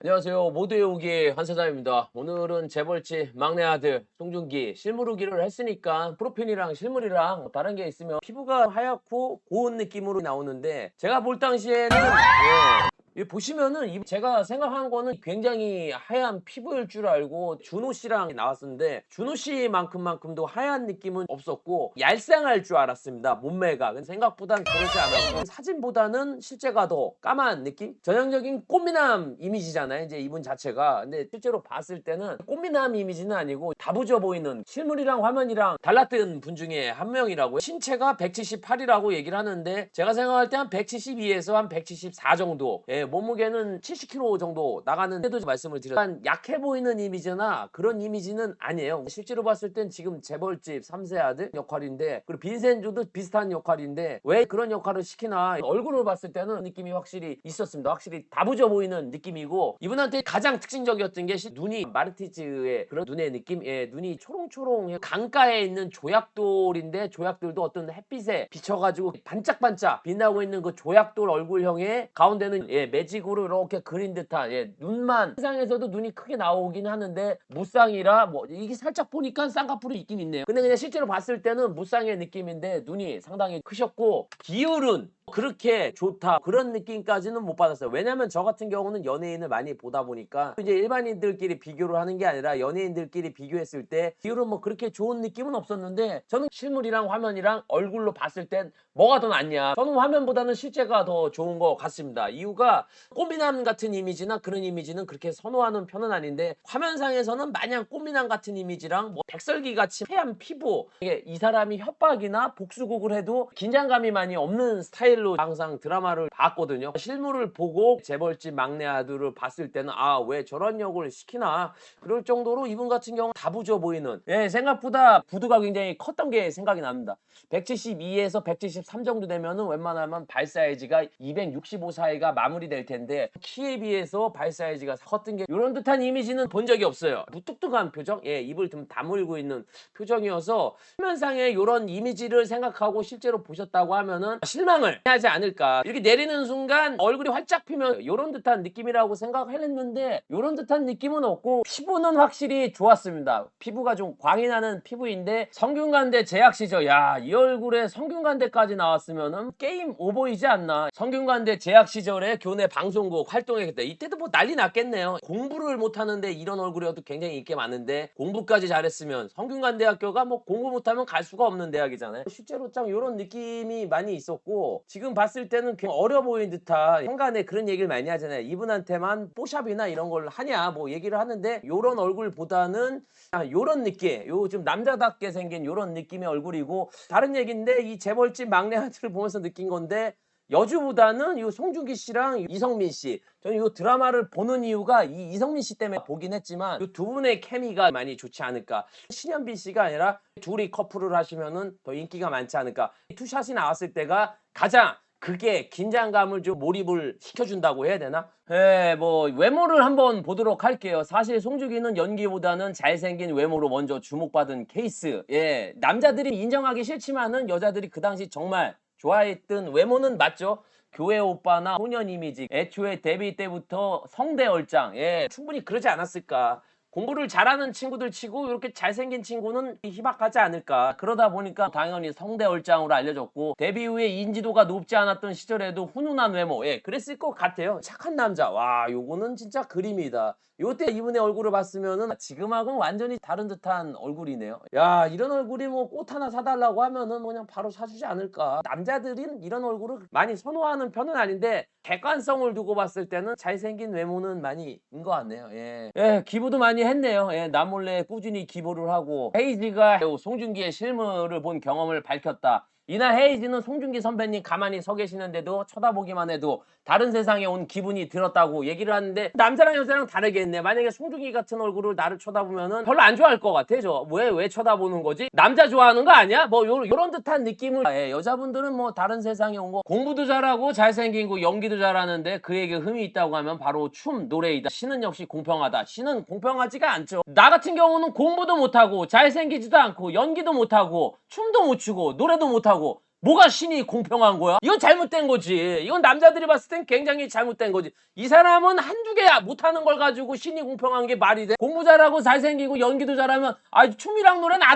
안녕하세요. 모두의 오기 한사장입니다. 오늘은 재벌집 막내 아들 송중기 실물 후기를 했으니까 프로필이랑 실물이랑 뭐 다른 게 있으면 피부가 하얗고 고운 느낌으로 나오는데 제가 볼 당시에는 이 보시면은 제가 생각한 거는 굉장히 하얀 피부일 줄 알고 준호 씨랑 나왔었는데 준호 씨만큼도 하얀 느낌은 없었고 얄쌍할 줄 알았습니다. 몸매가. 근데 생각보단 그러지 않았고 사진보다는 실제가 더 까만 느낌? 전형적인 꽃미남 이미지잖아요. 이제 이분 자체가. 근데 실제로 봤을 때는 꽃미남 이미지는 아니고 다부져 보이는 실물이랑 화면이랑 달랐던 분 중에 한 명이라고요. 신체가 178이라고 얘기를 하는데 제가 생각할 때 한 172에서 한 174 정도. 몸무게는 70kg 정도 나가는데도 말씀을 드렸어요. 약간 약해 보이는 이미지나 그런 이미지는 아니에요. 실제로 봤을 땐 지금 재벌집 3세 아들 역할인데 그리고 빈센조도 비슷한 역할인데 왜 그런 역할을 시키나 얼굴을 봤을 때는 느낌이 확실히 있었습니다. 확실히 다부져 보이는 느낌이고 이분한테 가장 특징적이었던 게 눈이 마르티즈의 그런 눈의 느낌? 눈이 초롱초롱 강가에 있는 조약돌인데 조약돌도 어떤 햇빛에 비춰가지고 반짝반짝 빛나고 있는 그 조약돌 얼굴형의 가운데는 매직으로 이렇게 그린 듯한 눈만 세상에서도 눈이 크게 나오긴 하는데 무쌍이라 뭐 이게 살짝 보니까 쌍꺼풀이 있긴 있네요. 근데 그냥 실제로 봤을 때는 무쌍의 느낌인데 눈이 상당히 크셨고 비율은 그렇게 좋다 그런 느낌까지는 못 받았어요. 왜냐면 저 같은 경우는 연예인을 많이 보다 보니까 이제 일반인들끼리 비교를 하는 게 아니라 연예인들끼리 비교했을 때 비율은 뭐 그렇게 좋은 느낌은 없었는데 저는 실물이랑 화면이랑 얼굴로 봤을 땐 뭐가 더 낫냐, 저는 화면보다는 실제가 더 좋은 것 같습니다. 이유가 꽃미남 같은 이미지나 그런 이미지는 그렇게 선호하는 편은 아닌데 화면상에서는 마냥 꽃미남 같은 이미지랑 뭐 백설기 같이 하얀 피부, 이게 이 사람이 협박이나 복수극을 해도 긴장감이 많이 없는 스타일로 항상 드라마를 봤거든요. 실물을 보고 재벌집 막내 아들을 봤을 때는 아, 왜 저런 역을 시키나 그럴 정도로 이분 같은 경우는 다부져 보이는, 생각보다 부두가 굉장히 컸던 게 생각이 납니다. 172에서 173 정도 되면은 웬만하면 발 사이즈가 265 사이가 마무리될 텐데 키에 비해서 발 사이즈가 컸던 게 이런 듯한 이미지는 본 적이 없어요. 무뚝뚝한 표정, 입을 좀 다물고 있는 표정이어서 화면상에 이런 이미지를 생각하고 실제로 보셨다고 하면은 실망을 하지 않을까. 이렇게 내리는 순간 얼굴이 활짝 피면 이런 듯한 느낌이라고 생각했는데 이런 듯한 느낌은 없고 피부는 확실히 좋았습니다. 피부가 좀 광이 나는 피부인데 성균관대 재학 시절, 야, 이 얼굴에 성균관대까지 나왔으면은 게임 오버이지 않나. 성균관대 재학 시절에 교내 방송국 활동했을 때 이때도 뭐 난리 났겠네요. 공부를 못하는데 이런 얼굴이어도 굉장히 인기 많은데 공부까지 잘했으면 성균관대학교가 뭐 공부 못하면 갈 수가 없는 대학이잖아요. 실제로 참 이런 느낌이 많이 있었고 지금 봤을 때는 굉장히 어려 보이는 듯한, 현관에 그런 얘기를 많이 하잖아요. 이분한테만 뽀샵이나 이런 걸 하냐 뭐 얘기를 하는데 요런 얼굴보다는 요런 느낌, 요즘 남자답게 생긴 요런 느낌의 얼굴이고 다른 얘기인데 이 재벌집 막내 아들을 보면서 느낀 건데 여주보다는 이 송중기 씨랑 이성민 씨, 저는 이 드라마를 보는 이유가 이 이성민 씨 때문에 보긴 했지만 이 두 분의 케미가 많이 좋지 않을까. 신현빈 씨가 아니라 둘이 커플을 하시면은 더 인기가 많지 않을까. 이 투샷이 나왔을 때가 가장 그게 긴장감을 좀 몰입을 시켜준다고 해야 되나? 뭐 외모를 한번 보도록 할게요. 사실 송중기는 연기보다는 잘생긴 외모로 먼저 주목받은 케이스. 남자들이 인정하기 싫지만은 여자들이 그 당시 정말 좋아했던 외모는 맞죠? 교회 오빠나 소년 이미지, 애초에 데뷔 때부터 성대 얼짱, 충분히 그러지 않았을까. 공부를 잘하는 친구들 치고 이렇게 잘생긴 친구는 희박하지 않을까. 그러다 보니까 당연히 성대 얼짱으로 알려졌고 데뷔 후에 인지도가 높지 않았던 시절에도 훈훈한 외모, 그랬을 것 같아요. 착한 남자, 와, 요거는 진짜 그림이다. 요때 이분의 얼굴을 봤으면은 지금하고는 완전히 다른 듯한 얼굴이네요. 야, 이런 얼굴이 뭐 꽃 하나 사달라고 하면은 그냥 바로 사주지 않을까. 남자들은 이런 얼굴을 많이 선호하는 편은 아닌데 객관성을 두고 봤을 때는 잘생긴 외모는 많이 인 것 같네요. 기부도 많이 했네요. 남몰래 꾸준히 기부를 하고 헤이지가 송중기의 실물을 본 경험을 밝혔다. 이날 헤이지는 송중기 선배님 가만히 서 계시는데도 쳐다보기만 해도 다른 세상에 온 기분이 들었다고 얘기를 하는데 남자랑 여자랑 다르겠네. 만약에 송중기 같은 얼굴을 나를 쳐다보면은 별로 안 좋아할 것 같아. 왜 쳐다보는 거지? 남자 좋아하는 거 아니야? 뭐 요런 듯한 느낌을. 여자분들은 뭐 다른 세상에 온 거, 공부도 잘하고 잘생긴 거 연기도 잘하는데 그에게 흠이 있다고 하면 바로 춤, 노래이다. 신은 역시 공평하다. 신은 공평하지가 않죠. 나 같은 경우는 공부도 못하고 잘생기지도 않고 연기도 못하고 춤도 못 추고 노래도 못하고 뭐가 신이 공평한 거야? 이건 잘못된 거지. 이건 남자들이 봤을 땐 굉장히 잘못된 거지. 이 사람은 한두 개 못하는 걸 가지고 신이 공평한 게 말이 돼? 공부 잘하고 잘생기고 연기도 잘하면 춤이랑 노래는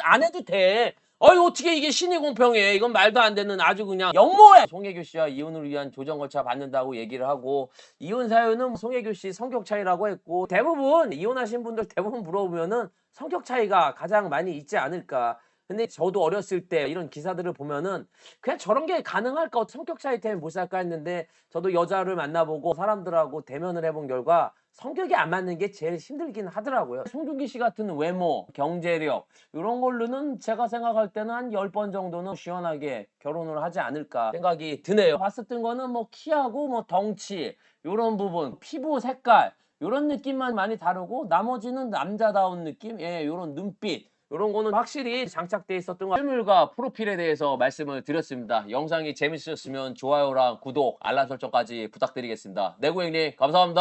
안 해도 돼. 어이 어떻게 이게 신이 공평해? 이건 말도 안 되는 아주 그냥 영모해. 송혜교 씨와 이혼을 위한 조정 절차 받는다고 얘기를 하고 이혼 사유는 송혜교 씨 성격 차이라고 했고 대부분 이혼하신 분들 대부분 물어보면은 성격 차이가 가장 많이 있지 않을까. 근데 저도 어렸을 때 이런 기사들을 보면은 그냥 저런 게 가능할까? 성격 차이 때문에 못 살까 했는데 저도 여자를 만나보고 사람들하고 대면을 해본 결과 성격이 안 맞는 게 제일 힘들긴 하더라고요. 송중기 씨 같은 외모, 경제력 이런 걸로는 제가 생각할 때는 한 10번 정도는 시원하게 결혼을 하지 않을까 생각이 드네요. 봤었던 거는 뭐 키하고 뭐 덩치 이런 부분, 피부 색깔 이런 느낌만 많이 다르고 나머지는 남자다운 느낌, 예, 이런 눈빛 이런 거는 확실히 장착돼 있었던 것 실물과 프로필에 대해서 말씀을 드렸습니다. 영상이 재밌으셨으면 좋아요랑 구독, 알람 설정까지 부탁드리겠습니다. 내고객님 감사합니다.